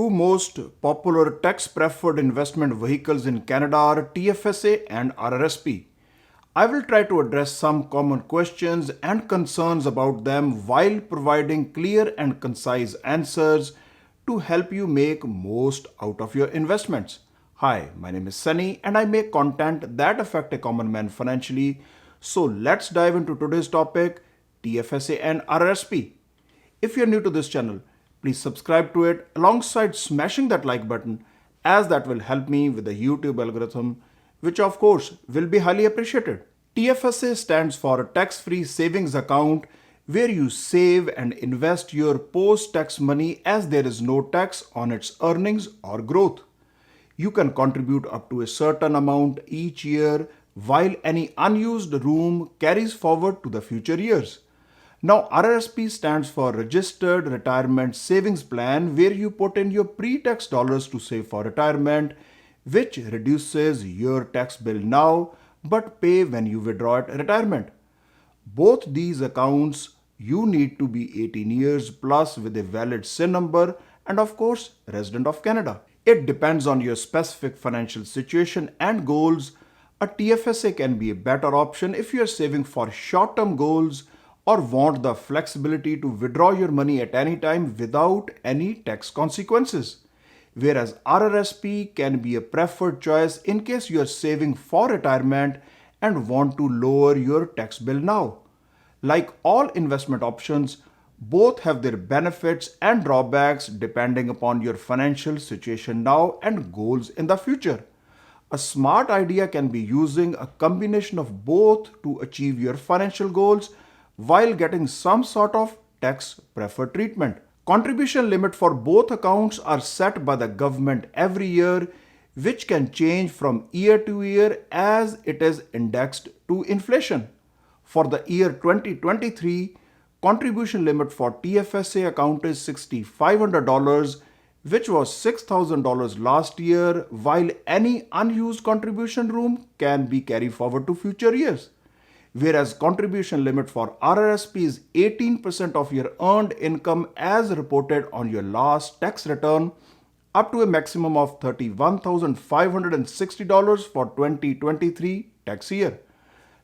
two most popular tax-preferred investment vehicles in Canada are TFSA and RRSP. I will try to address some common questions and concerns about them while providing clear and concise answers to help you make most out of your investments. Hi, my name is Sunny and I make content that affect a common man financially. So let's dive into today's topic, TFSA and RRSP. If you're new to this channel, please subscribe to it alongside smashing that like button as that will help me with the YouTube algorithm, which of course will be highly appreciated. TFSA stands for a tax-free savings account where you save and invest your post-tax money as there is no tax on its earnings or growth. You can contribute up to a certain amount each year while any unused room carries forward to the future years. Now, RRSP stands for Registered Retirement Savings Plan, where you put in your pre-tax dollars to save for retirement, which reduces your tax bill now but pay when you withdraw at retirement. Both these accounts, you need to be 18 years plus with a valid SIN number and of course, resident of Canada. It depends on your specific financial situation and goals. A TFSA can be a better option if you are saving for short-term goals or want the flexibility to withdraw your money at any time without any tax consequences. Whereas RRSP can be a preferred choice in case you are saving for retirement and want to lower your tax bill now. Like all investment options, both have their benefits and drawbacks depending upon your financial situation now and goals in the future. A smart idea can be using a combination of both to achieve your financial goals while getting some sort of tax preferred treatment. Contribution limit for both accounts are set by the government every year, which can change from year to year as it is indexed to inflation. For the year 2023, contribution limit for TFSA account is $6,500, which was $6,000 last year, while any unused contribution room can be carried forward to future years. Whereas contribution limit for RRSP is 18% of your earned income as reported on your last tax return, up to a maximum of $31,560 for 2023 tax year.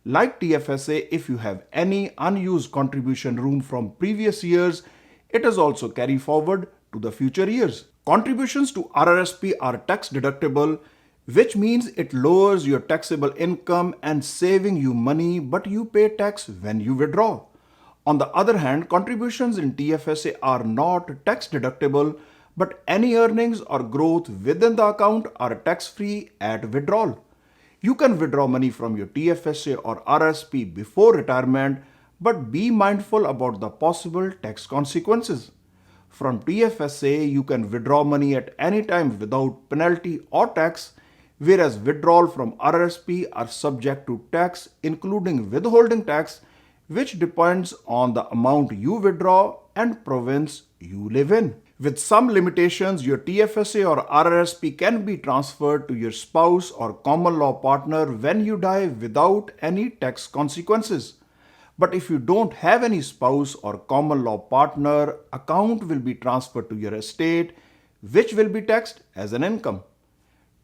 Like TFSA, if you have any unused contribution room from previous years, it is also carried forward to the future years. Contributions to RRSP are tax deductible, which means it lowers your taxable income and saving you money, but you pay tax when you withdraw. On the other hand, contributions in TFSA are not tax deductible, but any earnings or growth within the account are tax-free at withdrawal. You can withdraw money from your TFSA or RRSP before retirement, but be mindful about the possible tax consequences. From TFSA, you can withdraw money at any time without penalty or tax, whereas withdrawal from RRSP are subject to tax, including withholding tax, which depends on the amount you withdraw and province you live in. With some limitations, your TFSA or RRSP can be transferred to your spouse or common law partner when you die without any tax consequences. But if you don't have any spouse or common law partner, account will be transferred to your estate, which will be taxed as an income.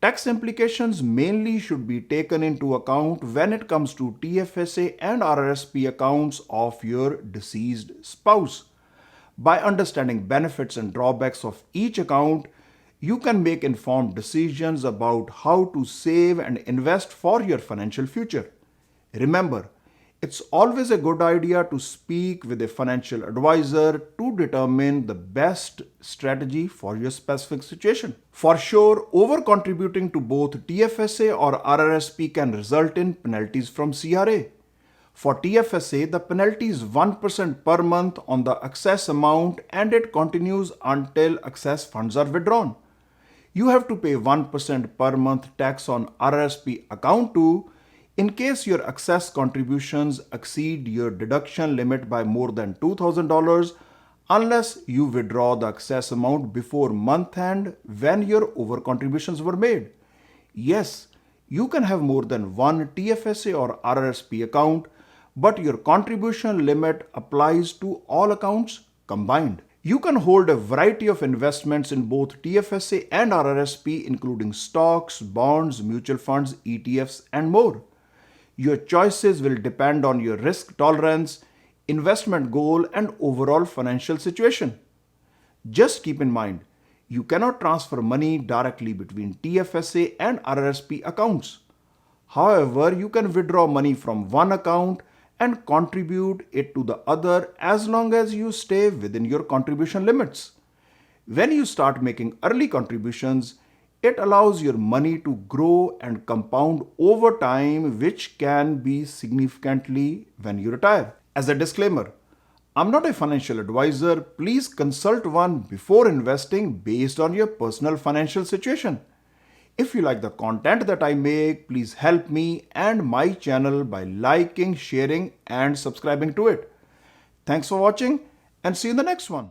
Tax implications mainly should be taken into account when it comes to TFSA and RRSP accounts of your deceased spouse. By understanding benefits and drawbacks of each account, you can make informed decisions about how to save and invest for your financial future. Remember, it's always a good idea to speak with a financial advisor to determine the best strategy for your specific situation. For sure, over-contributing to both TFSA or RRSP can result in penalties from CRA. For TFSA, the penalty is 1% per month on the excess amount and it continues until excess funds are withdrawn. You have to pay 1% per month tax on RRSP account too, in case your excess contributions exceed your deduction limit by more than $2,000 unless you withdraw the excess amount before month end when your over contributions were made. Yes, you can have more than one TFSA or RRSP account, but your contribution limit applies to all accounts combined. You can hold a variety of investments in both TFSA and RRSP, including stocks, bonds, mutual funds, ETFs, and more. Your choices will depend on your risk tolerance, investment goal, and overall financial situation. Just keep in mind, you cannot transfer money directly between TFSA and RRSP accounts. However, you can withdraw money from one account and contribute it to the other as long as you stay within your contribution limits. When you start making early contributions, it allows your money to grow and compound over time, which can be significantly when you retire. As a disclaimer, I'm not a financial advisor. Please consult one before investing based on your personal financial situation. If you like the content that I make, please help me and my channel by liking, sharing, and subscribing to it. Thanks for watching and see you in the next one.